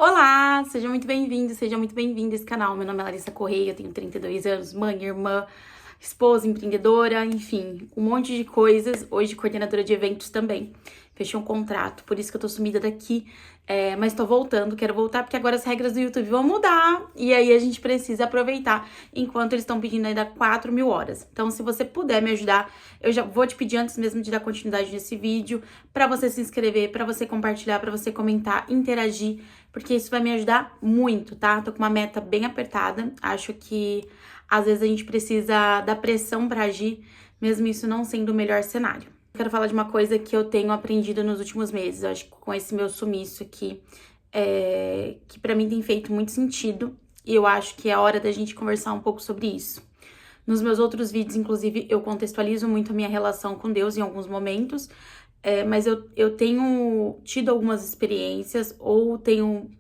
Olá, seja muito bem-vindo, seja muito bem-vinda a esse canal. Meu nome é Larissa Correia, eu tenho 32 anos, mãe, irmã, esposa, empreendedora, enfim, um monte de coisas. Hoje, coordenadora de eventos também. Fechei um contrato, por isso que eu tô sumida daqui, mas tô voltando, quero voltar porque agora as regras do YouTube vão mudar e aí a gente precisa aproveitar enquanto eles estão pedindo ainda 4.000 horas. Então, se você puder me ajudar, eu já vou te pedir antes mesmo de dar continuidade nesse vídeo, pra você se inscrever, pra você compartilhar, pra você comentar, interagir, porque isso vai me ajudar muito, tá? Tô com uma meta bem apertada, acho que às vezes a gente precisa da pressão pra agir, mesmo isso não sendo o melhor cenário. Quero falar de uma coisa que eu tenho aprendido nos últimos meses, eu acho que com esse meu sumiço aqui, que pra mim tem feito muito sentido, e eu acho que é hora da gente conversar um pouco sobre isso. Nos meus outros vídeos, inclusive, eu contextualizo muito a minha relação com Deus em alguns momentos, mas eu tenho tido algumas experiências ou tenho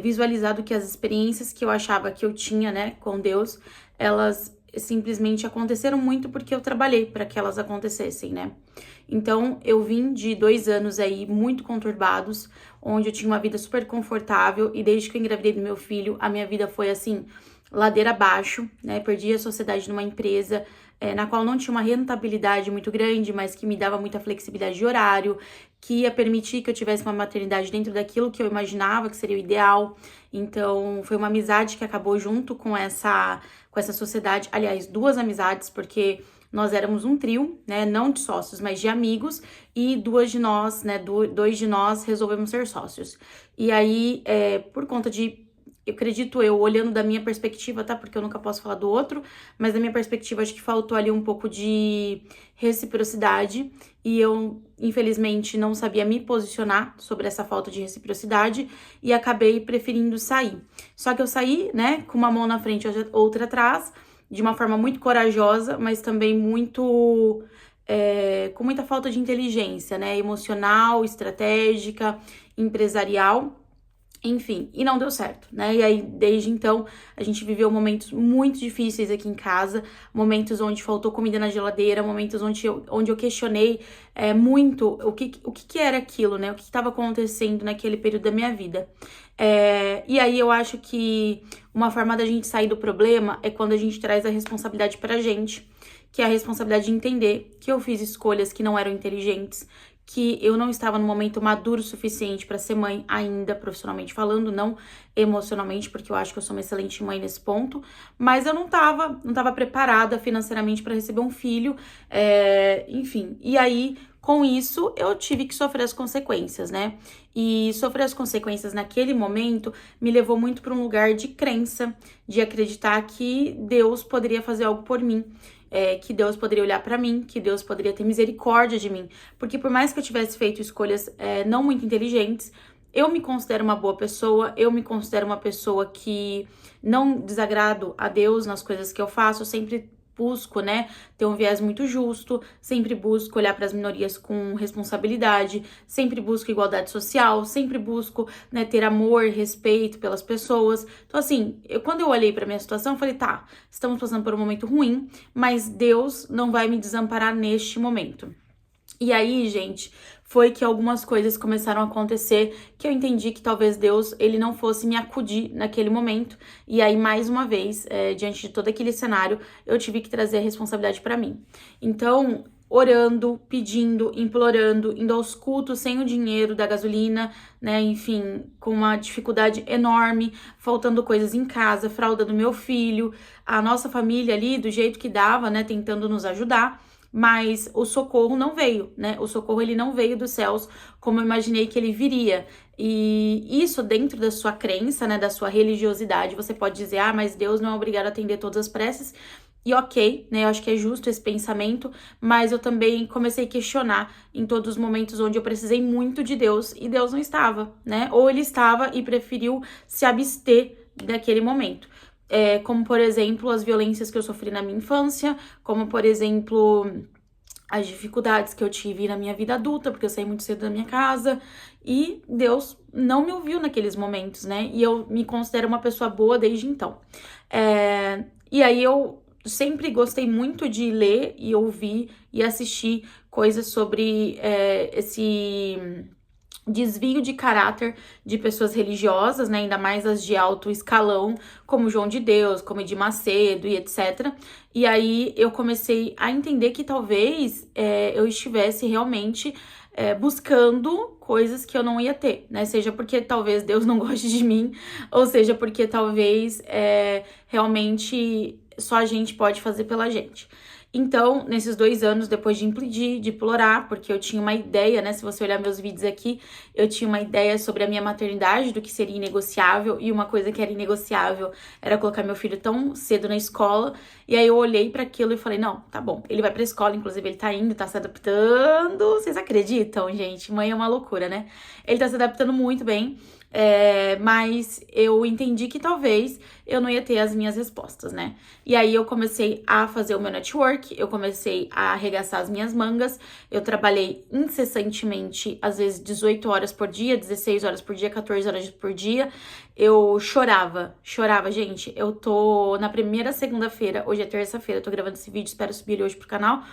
visualizado que as experiências que eu achava que eu tinha, né, com Deus, elas simplesmente aconteceram muito porque eu trabalhei para que elas acontecessem, né? Então, eu vim de 2 anos aí muito conturbados, onde eu tinha uma vida super confortável e desde que eu engravidei do meu filho, a minha vida foi assim, ladeira abaixo, né? Perdi a sociedade numa empresa na qual não tinha uma rentabilidade muito grande, mas que me dava muita flexibilidade de horário, que ia permitir que eu tivesse uma maternidade dentro daquilo que eu imaginava que seria o ideal. Então, foi uma amizade que acabou junto com essa sociedade. Aliás, duas amizades, porque nós éramos um trio, né? Não de sócios, mas de amigos, e duas de nós, né? Dois de nós resolvemos ser sócios. E aí, por conta de eu acredito olhando da minha perspectiva, tá? Porque eu nunca posso falar do outro, mas da minha perspectiva, acho que faltou ali um pouco de reciprocidade e eu, infelizmente, não sabia me posicionar sobre essa falta de reciprocidade e acabei preferindo sair. Só que eu saí, né, com uma mão na frente e outra atrás, de uma forma muito corajosa, mas também muito. Com muita falta de inteligência, né? Emocional, estratégica, empresarial. Enfim, e não deu certo, né? E aí, desde então, a gente viveu momentos muito difíceis aqui em casa, momentos onde faltou comida na geladeira, momentos onde eu questionei muito o que era aquilo, né? O que estava acontecendo naquele período da minha vida. E aí, eu acho que uma forma da gente sair do problema é quando a gente traz a responsabilidade pra gente, que é a responsabilidade de entender que eu fiz escolhas que não eram inteligentes, que eu não estava no momento maduro o suficiente para ser mãe ainda, profissionalmente falando, não emocionalmente, porque eu acho que eu sou uma excelente mãe nesse ponto, mas eu não tava preparada financeiramente para receber um filho, enfim. E aí, com isso, eu tive que sofrer as consequências, né? E sofrer as consequências naquele momento me levou muito para um lugar de crença, de acreditar que Deus poderia fazer algo por mim. Que Deus poderia olhar pra mim, que Deus poderia ter misericórdia de mim. Porque por mais que eu tivesse feito escolhas não muito inteligentes, eu me considero uma boa pessoa, eu me considero uma pessoa que não desagrado a Deus nas coisas que eu faço, eu sempre busco, né, ter um viés muito justo, sempre busco olhar para as minorias com responsabilidade, sempre busco igualdade social, sempre busco, né, ter amor, respeito pelas pessoas. Então, assim, quando eu olhei para minha situação, eu falei, tá, estamos passando por um momento ruim, mas Deus não vai me desamparar neste momento. E aí, gente, foi que algumas coisas começaram a acontecer que eu entendi que talvez Deus, ele não fosse me acudir naquele momento. E aí, mais uma vez, diante de todo aquele cenário, eu tive que trazer a responsabilidade pra mim. Então, orando, pedindo, implorando, indo aos cultos sem o dinheiro da gasolina, né? Enfim, com uma dificuldade enorme, faltando coisas em casa, fralda do meu filho, a nossa família ali, do jeito que dava, né? Tentando nos ajudar. Mas o socorro não veio, né? O socorro, ele não veio dos céus como eu imaginei que ele viria. E isso dentro da sua crença, né? Da sua religiosidade, você pode dizer, ah, mas Deus não é obrigado a atender todas as preces. E ok, né? Eu acho que é justo esse pensamento, mas eu também comecei a questionar em todos os momentos onde eu precisei muito de Deus e Deus não estava, né? Ou ele estava e preferiu se abster daquele momento. Como, por exemplo, as violências que eu sofri na minha infância, como, por exemplo, as dificuldades que eu tive na minha vida adulta, porque eu saí muito cedo da minha casa, e Deus não me ouviu naqueles momentos, né? E eu me considero uma pessoa boa desde então. E aí eu sempre gostei muito de ler e ouvir e assistir coisas sobre desvio de caráter de pessoas religiosas, né, ainda mais as de alto escalão, como João de Deus, como Edir Macedo e etc. E aí eu comecei a entender que talvez eu estivesse realmente buscando coisas que eu não ia ter, né? Seja porque talvez Deus não goste de mim, ou seja porque talvez realmente só a gente pode fazer pela gente. Então, nesses 2 anos, depois de implodir, de implorar, porque eu tinha uma ideia, né? Se você olhar meus vídeos aqui, eu tinha uma ideia sobre a minha maternidade, do que seria inegociável, e uma coisa que era inegociável era colocar meu filho tão cedo na escola. E aí eu olhei para aquilo e falei, não, tá bom, ele vai pra escola, inclusive ele tá indo, tá se adaptando. Vocês acreditam, gente? Mãe é uma loucura, né? Ele tá se adaptando muito bem. Mas eu entendi que talvez eu não ia ter as minhas respostas, né? E aí eu comecei a fazer o meu network, eu comecei a arregaçar as minhas mangas, eu trabalhei incessantemente, às vezes 18 horas por dia, 16 horas por dia, 14 horas por dia. Eu chorava, gente. Eu tô na primeira segunda-feira, hoje é terça-feira, eu tô gravando esse vídeo, espero subir ele hoje pro canal.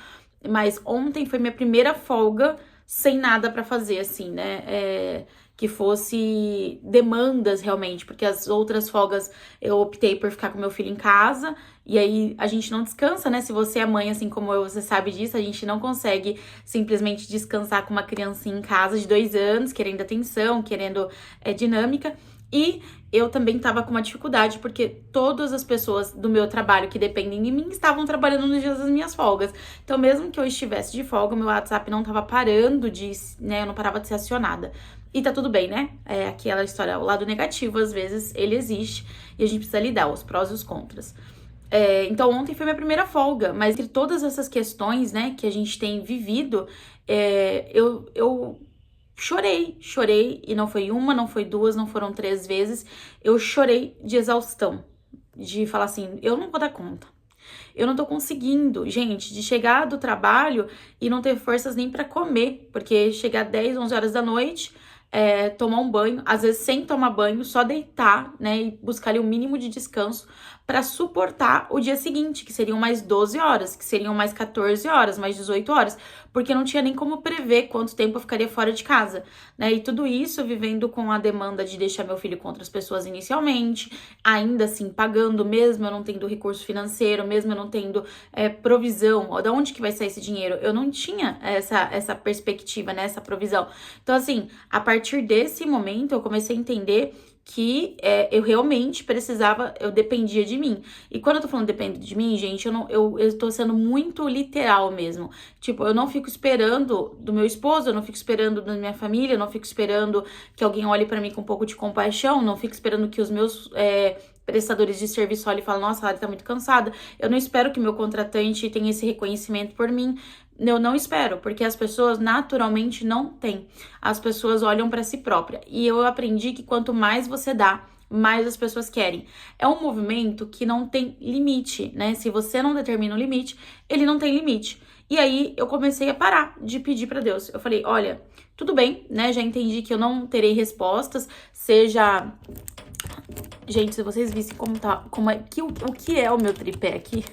Mas ontem foi minha primeira folga sem nada pra fazer, assim, né? Que fosse demandas realmente, porque as outras folgas eu optei por ficar com meu filho em casa, e aí a gente não descansa, né? Se você é mãe, assim como eu, você sabe disso, a gente não consegue simplesmente descansar com uma criancinha em casa de 2 anos, querendo atenção, querendo dinâmica. E eu também tava com uma dificuldade, porque todas as pessoas do meu trabalho que dependem de mim estavam trabalhando nos dias das minhas folgas. Então, mesmo que eu estivesse de folga, meu WhatsApp não tava parando de, né, eu não parava de ser acionada. E tá tudo bem, né? Aquela história, o lado negativo, às vezes, ele existe e a gente precisa lidar, os prós e os contras. Então, ontem foi minha primeira folga, mas entre todas essas questões, né, que a gente tem vivido, eu chorei, e não foi uma, não foi duas, não foram 3 vezes, eu chorei de exaustão, de falar assim, eu não vou dar conta. Eu não tô conseguindo, gente, de chegar do trabalho e não ter forças nem pra comer, porque chegar 10, 11 horas da noite, tomar um banho, às vezes sem tomar banho, só deitar, né, e buscar ali o mínimo de descanso para suportar o dia seguinte, que seriam mais 12 horas, que seriam mais 14 horas, mais 18 horas, porque não tinha nem como prever quanto tempo eu ficaria fora de casa, né, e tudo isso vivendo com a demanda de deixar meu filho com outras pessoas inicialmente, ainda assim pagando, mesmo eu não tendo recurso financeiro, mesmo eu não tendo provisão, ó, da onde que vai sair esse dinheiro? Eu não tinha essa perspectiva, né, essa provisão. Então, assim, a partir desse momento eu comecei a entender que eu realmente precisava, eu dependia de mim. E quando eu tô falando depende de mim, gente, eu tô sendo muito literal mesmo. Tipo, eu não fico esperando do meu esposo, eu não fico esperando da minha família, eu não fico esperando que alguém olhe pra mim com um pouco de compaixão, não fico esperando que os meus prestadores de serviço olhem e falem, nossa, ela tá muito cansada. Eu não espero que meu contratante tenha esse reconhecimento por mim. Eu não espero, porque as pessoas naturalmente não têm. As pessoas olham para si própria. E eu aprendi que quanto mais você dá, mais as pessoas querem. É um movimento que não tem limite, né? Se você não determina o limite, ele não tem limite. E aí eu comecei a parar de pedir para Deus. Eu falei, olha, tudo bem, né? Já entendi que eu não terei respostas, seja... Gente, se vocês vissem o que é o meu tripé aqui...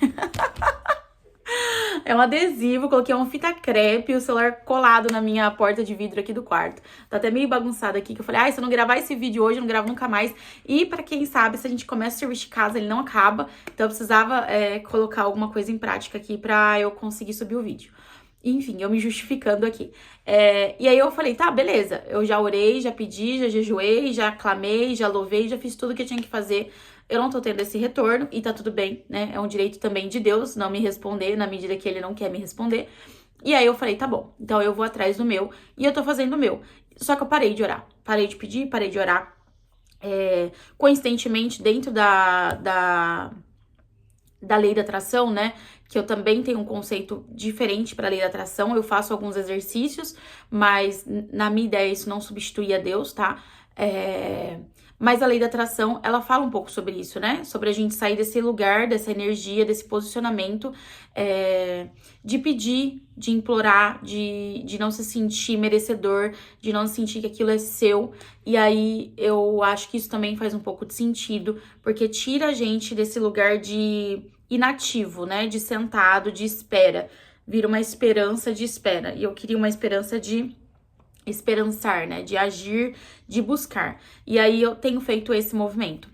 É um adesivo, coloquei uma fita crepe e o celular colado na minha porta de vidro aqui do quarto. Tá até meio bagunçado aqui, que eu falei, se eu não gravar esse vídeo hoje, eu não gravo nunca mais. E pra quem sabe, se a gente começa o serviço de casa, ele não acaba. Então eu precisava colocar alguma coisa em prática aqui pra eu conseguir subir o vídeo. Enfim, eu me justificando aqui. E aí eu falei, tá, beleza. Eu já orei, já pedi, já jejuei, já clamei, já louvei, já fiz tudo que eu tinha que fazer. Eu não tô tendo esse retorno e tá tudo bem, né? É um direito também de Deus não me responder na medida que ele não quer me responder. E aí eu falei, tá bom, então eu vou atrás do meu e eu tô fazendo o meu. Só que eu parei de orar, parei de pedir, parei de orar. Coincidentemente, dentro da lei da atração, né? Que eu também tenho um conceito diferente para a lei da atração. Eu faço alguns exercícios, mas na minha ideia isso não substitui a Deus, tá? Mas a lei da atração, ela fala um pouco sobre isso, né? Sobre a gente sair desse lugar, dessa energia, desse posicionamento de pedir, de implorar, de não se sentir merecedor, de não sentir que aquilo é seu. E aí eu acho que isso também faz um pouco de sentido, porque tira a gente desse lugar de inativo, né? De sentado, de espera. Vira uma esperança de espera. E eu queria uma esperança de esperançar, né? De agir, de buscar. E aí eu tenho feito esse movimento.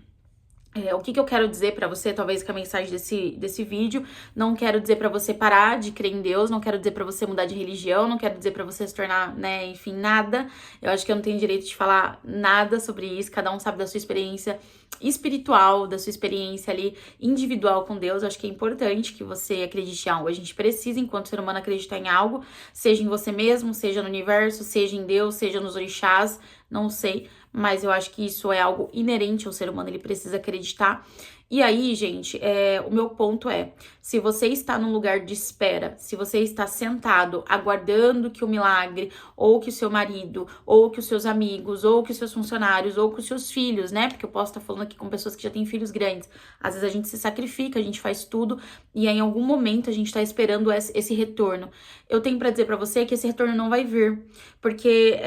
O que eu quero dizer pra você, talvez com a mensagem desse vídeo, não quero dizer pra você parar de crer em Deus, não quero dizer pra você mudar de religião, não quero dizer pra você se tornar, né, enfim, nada. Eu acho que eu não tenho direito de falar nada sobre isso, cada um sabe da sua experiência espiritual, da sua experiência ali individual com Deus. Eu acho que é importante que você acredite em algo. A gente precisa, enquanto ser humano, acreditar em algo, seja em você mesmo, seja no universo, seja em Deus, seja nos orixás, não sei, mas eu acho que isso é algo inerente ao ser humano, ele precisa acreditar. E aí, gente, o meu ponto é, se você está num lugar de espera, se você está sentado, aguardando que o milagre, ou que o seu marido, ou que os seus amigos, ou que os seus funcionários, ou que os seus filhos, né? Porque eu posso estar falando aqui com pessoas que já têm filhos grandes. Às vezes a gente se sacrifica, a gente faz tudo, e aí em algum momento a gente está esperando esse retorno. Eu tenho pra dizer pra você que esse retorno não vai vir, porque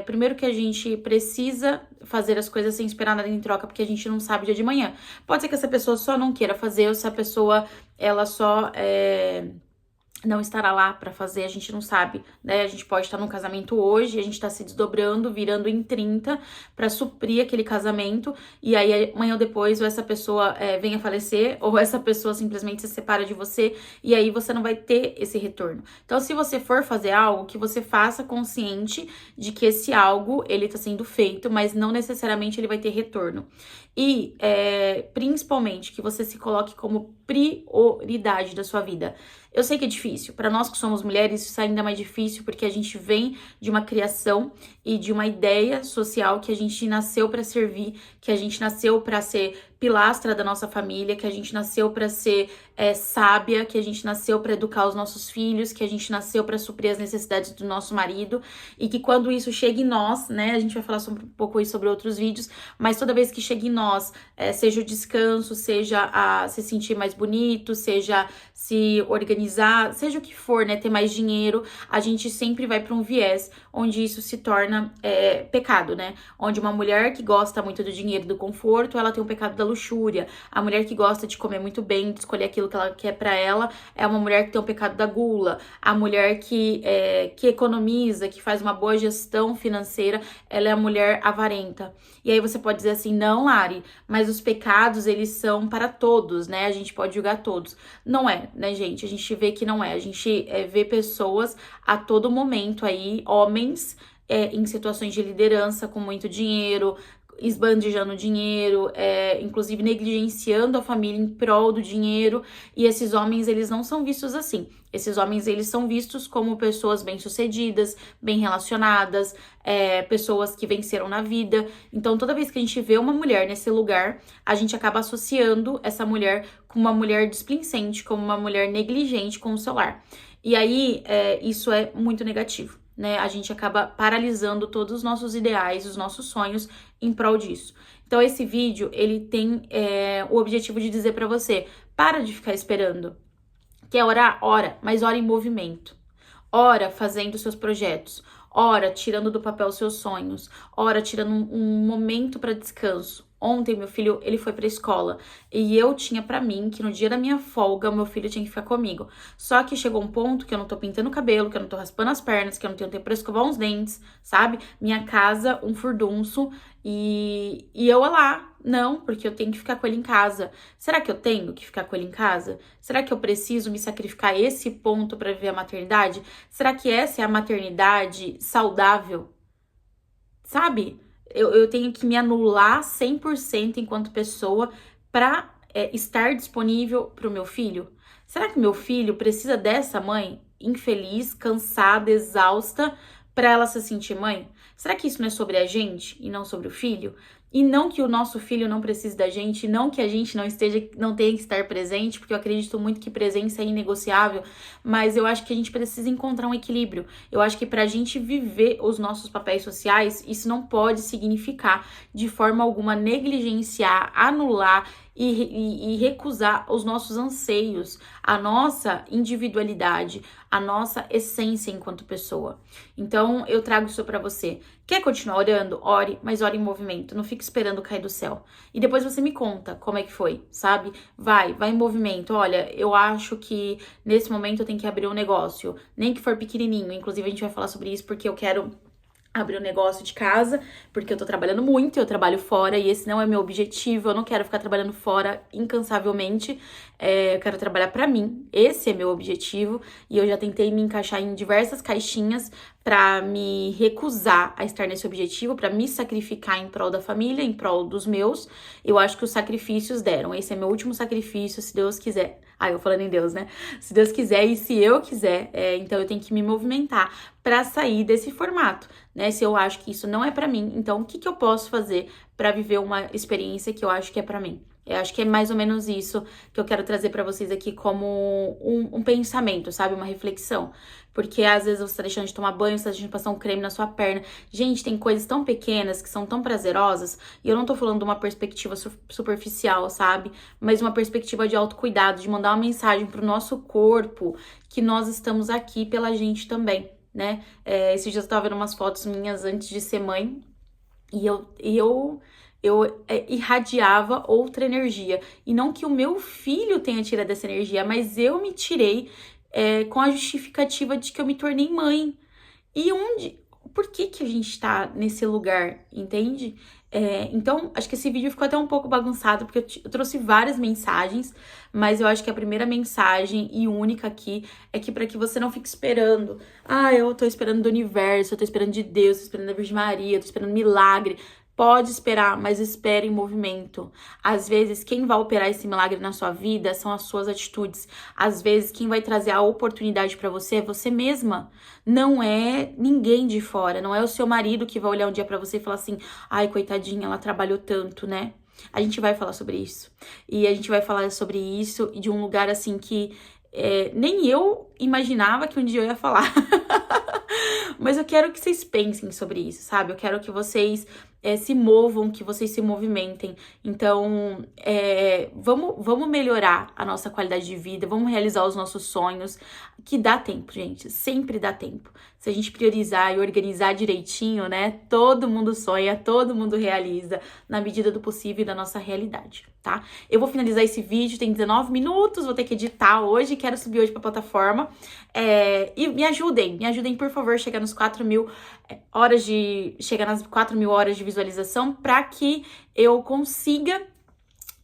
primeiro que a gente precisa fazer as coisas sem esperar nada em troca, porque a gente não sabe o dia de manhã. Pode ser que essa pessoa só não queira fazer, ou se a pessoa, ela só não estará lá pra fazer, a gente não sabe, né? A gente pode estar num casamento hoje, a gente tá se desdobrando, virando em 30 pra suprir aquele casamento, e aí amanhã ou depois ou essa pessoa venha a falecer, ou essa pessoa simplesmente se separa de você, e aí você não vai ter esse retorno. Então, se você for fazer algo, que você faça consciente de que esse algo, ele tá sendo feito, mas não necessariamente ele vai ter retorno. E, principalmente, que você se coloque como prioridade da sua vida. Eu sei que é difícil, para nós que somos mulheres, isso é ainda mais difícil, porque a gente vem de uma criação e de uma ideia social que a gente nasceu para servir, que a gente nasceu para ser pilastra da nossa família, que a gente nasceu para ser sábia, que a gente nasceu para educar os nossos filhos, que a gente nasceu para suprir as necessidades do nosso marido, e que quando isso chega em nós, né, a gente vai falar um pouco isso sobre outros vídeos, mas toda vez que chega em nós, seja o descanso, seja a se sentir mais bonito, seja se organizar, seja o que for, né, ter mais dinheiro, a gente sempre vai para um viés onde isso se torna pecado, né? Onde uma mulher que gosta muito do dinheiro e do conforto, ela tem o pecado da luxúria. A mulher que gosta de comer muito bem, de escolher aquilo que ela quer pra ela, é uma mulher que tem o pecado da gula. A mulher que economiza, que faz uma boa gestão financeira, ela é a mulher avarenta. E aí você pode dizer assim, não, Lari, mas os pecados, eles são para todos, né? A gente pode julgar todos. Não é, né, gente? A gente vê que não é. A gente vê pessoas a todo momento aí, homens, em situações de liderança, com muito dinheiro, esbandejando dinheiro, inclusive negligenciando a família em prol do dinheiro, e esses homens, eles não são vistos assim. Esses homens, eles são vistos como pessoas bem-sucedidas, bem relacionadas, pessoas que venceram na vida. Então, toda vez que a gente vê uma mulher nesse lugar, a gente acaba associando essa mulher com uma mulher displicente, como uma mulher negligente com o seu lar. E aí, isso é muito negativo, né? A gente acaba paralisando todos os nossos ideais, os nossos sonhos em prol disso. Então, esse vídeo, ele tem o objetivo de dizer pra você, para de ficar esperando. Quer orar? Ora, mas ora em movimento. Ora fazendo seus projetos. Ora tirando do papel seus sonhos. Ora tirando um momento para descanso. Ontem, meu filho, ele foi pra escola e eu tinha pra mim que no dia da minha folga, meu filho tinha que ficar comigo. Só que chegou um ponto que eu não tô pintando o cabelo, que eu não tô raspando as pernas, que eu não tenho tempo pra escovar uns dentes, sabe? Minha casa, um furdunço e eu lá. Não, porque eu tenho que ficar com ele em casa. Será que eu tenho que ficar com ele em casa? Será que eu preciso me sacrificar a esse ponto pra viver a maternidade? Será que essa é a maternidade saudável? Sabe? Eu tenho que me anular 100% enquanto pessoa para estar disponível para o meu filho? Será que meu filho precisa dessa mãe infeliz, cansada, exausta, para ela se sentir mãe? Será que isso não é sobre a gente e não sobre o filho? E não que o nosso filho não precise da gente, não que a gente não tenha que estar presente, porque eu acredito muito que presença é inegociável, mas eu acho que a gente precisa encontrar um equilíbrio. Eu acho que pra gente viver os nossos papéis sociais, isso não pode significar de forma alguma negligenciar, anular e recusar os nossos anseios, a nossa individualidade, a nossa essência enquanto pessoa. Então, eu trago isso pra você. Quer continuar orando? Ore, mas ore em movimento. Não fique esperando cair do céu. E depois você me conta como é que foi, sabe? Vai em movimento. Olha, eu acho que nesse momento eu tenho que abrir um negócio, nem que for pequenininho. Inclusive, a gente vai falar sobre isso porque eu quero abrir um negócio de casa, porque eu tô trabalhando muito, eu trabalho fora e esse não é meu objetivo, eu não quero ficar trabalhando fora incansavelmente, eu quero trabalhar pra mim, esse é meu objetivo e eu já tentei me encaixar em diversas caixinhas pra me recusar a estar nesse objetivo, pra me sacrificar em prol da família, em prol dos meus. Eu acho que os sacrifícios deram, esse é meu último sacrifício, se Deus quiser. Eu falando em Deus, né? Se Deus quiser e se eu quiser, então eu tenho que me movimentar pra sair desse formato, né? Se eu acho que isso não é pra mim, então o que eu posso fazer pra viver uma experiência que eu acho que é pra mim? Eu acho que é mais ou menos isso que eu quero trazer pra vocês aqui como um pensamento, sabe? Uma reflexão. Porque às vezes você tá deixando de tomar banho, você tá deixando de passar um creme na sua perna. Gente, tem coisas tão pequenas que são tão prazerosas. E eu não tô falando de uma perspectiva superficial, sabe? Mas uma perspectiva de autocuidado, de mandar uma mensagem pro nosso corpo que nós estamos aqui pela gente também, né? Esses dias eu tava vendo umas fotos minhas antes de ser mãe e eu irradiava outra energia. E não que o meu filho tenha tirado essa energia, mas eu me tirei com a justificativa de que eu me tornei mãe. E por que a gente tá nesse lugar, entende? Então, acho que esse vídeo ficou até um pouco bagunçado, porque eu trouxe várias mensagens, mas eu acho que a primeira mensagem e única aqui é que para que você não fique esperando. Eu tô esperando do universo, eu tô esperando de Deus, tô esperando da Virgem Maria, tô esperando milagre. Pode esperar, mas espere em movimento. Às vezes, quem vai operar esse milagre na sua vida são as suas atitudes. Às vezes, quem vai trazer a oportunidade pra você é você mesma. Não é ninguém de fora. Não é o seu marido que vai olhar um dia pra você e falar assim: ai, coitadinha, ela trabalhou tanto, né? A gente vai falar sobre isso. E a gente vai falar sobre isso de um lugar assim que nem eu imaginava que um dia eu ia falar. Mas eu quero que vocês pensem sobre isso, sabe? Eu quero que vocês se movam, que vocês se movimentem. Então, vamos melhorar a nossa qualidade de vida, vamos realizar os nossos sonhos, que dá tempo, gente, sempre dá tempo. Se a gente priorizar e organizar direitinho, né? Todo mundo sonha, todo mundo realiza, na medida do possível e da nossa realidade, tá? Eu vou finalizar esse vídeo, tem 19 minutos, vou ter que editar hoje, quero subir hoje pra plataforma. E me ajudem, por favor, chegar nas 4.000 horas de visualização para que eu consiga,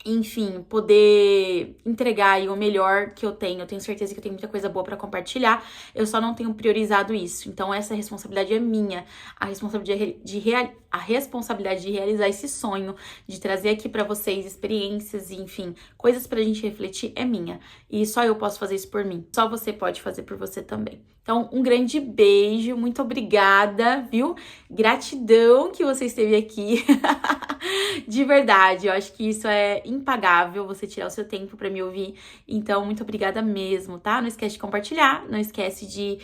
enfim, poder entregar aí o melhor que eu tenho. Eu tenho certeza que eu tenho muita coisa boa para compartilhar, eu só não tenho priorizado isso. Então essa responsabilidade é minha, a responsabilidade de realizar esse sonho, de trazer aqui para vocês experiências, enfim, coisas pra gente refletir é minha. E só eu posso fazer isso por mim. Só você pode fazer por você também. Então, um grande beijo, muito obrigada, viu? Gratidão que você esteve aqui. De verdade, eu acho que isso é impagável, você tirar o seu tempo pra me ouvir. Então, muito obrigada mesmo, tá? Não esquece de compartilhar, não esquece de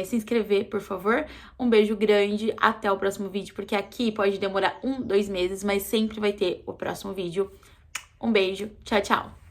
se inscrever, por favor. Um beijo grande, até o próximo vídeo, porque aqui pode demorar 1, 2 meses, mas sempre vai ter o próximo vídeo. Um beijo, tchau, tchau!